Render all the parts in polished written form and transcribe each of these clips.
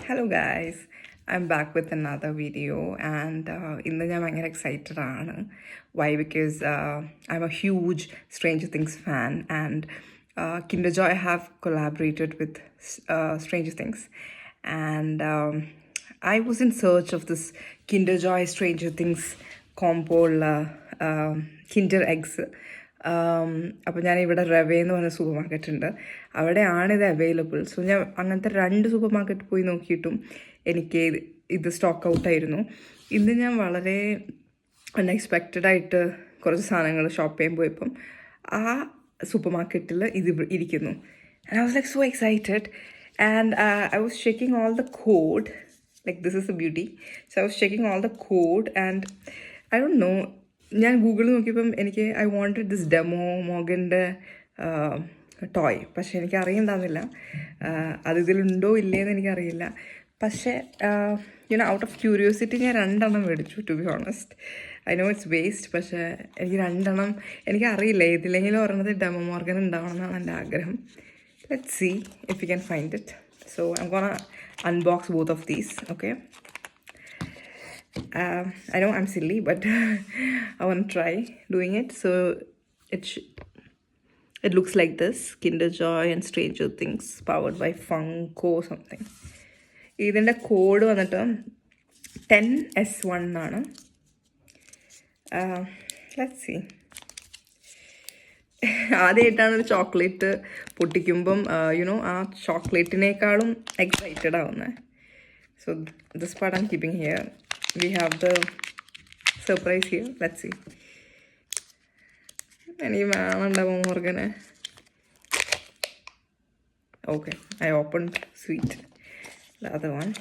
Hello guys, I'm back with another video and ഇന്ന് ഞാൻ ഭയങ്കര എക്സൈറ്റഡ് ആണ്. Why? Because I'm a huge Stranger Things fan and Kinder Joy have collaborated with Stranger Things and I was in search of this Kinder Joy Stranger Things combo Kinder Eggs. അപ്പോൾ ഞാൻ ഇവിടെ റവേ എന്ന് പറഞ്ഞ super market ഉണ്ട്, അവിടെയാണ് ഇത് available. So ഞാൻ അങ്ങനത്തെ 2 സൂപ്പർ മാർക്കറ്റ് പോയി നോക്കിയിട്ടും എനിക്ക് ഇത് സ്റ്റോക്ക് ഔട്ടായിരുന്നു. ഇന്ന് ഞാൻ വളരെ അൺഎക്സ്പെക്റ്റഡ് ആയിട്ട് കുറച്ച് സാധനങ്ങൾ ഷോപ്പ് ചെയ്യാൻ പോയപ്പം ആ സൂപ്പർ മാർക്കറ്റിൽ ഇത് ഇരിക്കുന്നു. And I was like so excited and I was checking all the code, like this is a beauty. So I was checking all the code and I don't know, ഞാൻ ഗൂഗിളിൽ നോക്കിയപ്പം എനിക്ക് ഐ വാണ്ടഡ് ദിസ് ഡെമോ മോഗൻ്റെ toy, പക്ഷേ എനിക്ക് അറിയണ്ടാകുന്നില്ല അത് ഇതിലുണ്ടോ ഇല്ലേന്ന് എനിക്കറിയില്ല. പക്ഷേ ഔട്ട് ഓഫ് ക്യൂരിയോസിറ്റി ഞാൻ 2 മേടിച്ചു. To be honest, I know it's waste, പക്ഷേ എനിക്ക് 2 എനിക്കറിയില്ല, ഇതിലെങ്കിലും ഒരെണ്ണത് ഡെമോ മോർഗൻ ഉണ്ടാവണം എന്നാണ് എൻ്റെ ആഗ്രഹം. Let's see if you can find it. So I gonna unbox both of these. Okay, I know I'm silly, but I want to try doing it. So it looks like this: Kinder Joy and Stranger Things, powered by Funko something. ഇതിൻ്റെ code വന്നിട്ട് 10S1 ആണ്. Let's see. ആദ്യമായിട്ടാണ് ഒരു chocolate പൊട്ടിക്കുമ്പം ആ ചോക്ലേറ്റിനേക്കാളും excited ആവുന്നത്. So this part I'm keeping here. We have the surprise here. Let's see. എനിക്ക് വേണമുണ്ടാവും മോർഗന്. Okay, I opened sweet. The other one.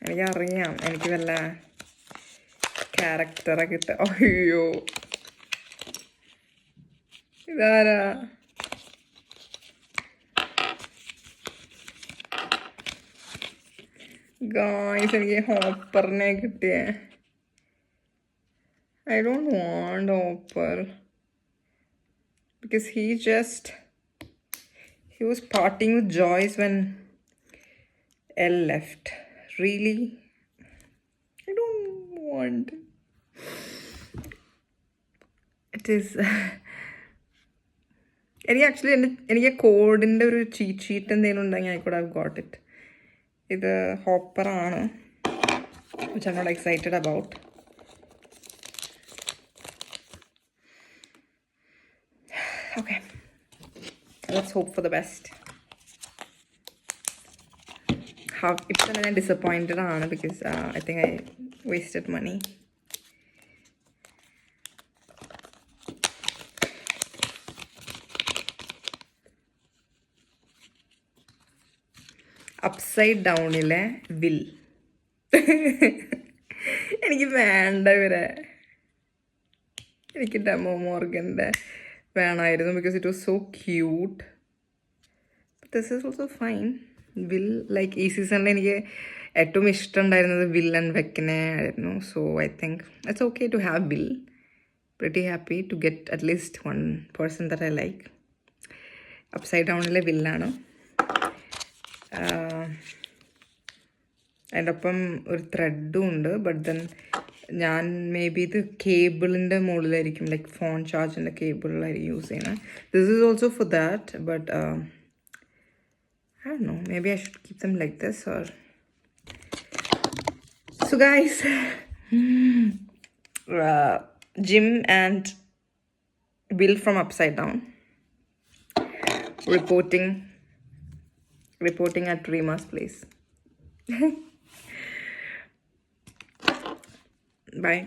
എനിക്കറിയാം എനിക്ക് വല്ല ക്യാരക്ടറൊക്കെ ഇട്ട്. അയ്യോ, ഇതാരാ? ഗായ്സ്, എനിക്ക് ഹോപ്പറിനെ കിട്ടിയേ. I don't want hopper because he was partying with Joyce when Elle left. Really? I don't want. It is എനിക്ക് കോഡിൻ്റെ ഒരു ചീറ്റ് ഷീറ്റ് എന്തെങ്കിലും ഉണ്ടെങ്കിൽ I could have got it. ഇത് ഹോപ്പറാണ്, which I'm not excited about. Okay, let's hope for the best. ഇപ്പം തന്നെ ഞാൻ disappointed ആണ് because I think I wasted money. Upside ഡൗണിലെ വിൽ എനിക്ക് വേണ്ട. എനിക്ക് ഡെമോ മോർഗൻ്റെ വേണമായിരുന്നു because it was so cute. But this is also fine. Will like ഈ സീസണിൽ എനിക്ക് ഏറ്റവും ഇഷ്ടമുണ്ടായിരുന്നത് വിൽ ആൻഡ് വെക്കിനെ ആയിരുന്നു. So I think it's okay to have will. Pretty happy to get at least one person that I like. Upside ഡൗണിലെ വില്ലാണ്. അതിൻ്റെ ഒപ്പം ഒരു ത്രെഡും ഉണ്ട്. ബട്ട് ദെൻ ഞാൻ മേ ബി ഇത് കേബിളിൻ്റെ മുകളിലായിരിക്കും, ലൈക്ക് ഫോൺ ചാർജിൻ്റെ കേബിളിലായിരിക്കും യൂസ് ചെയ്യുന്നത്. This is also for that, but I don't know, maybe I should keep them like this or... So guys, Jim and Will from Upside Down reporting at Rima's place. Bye.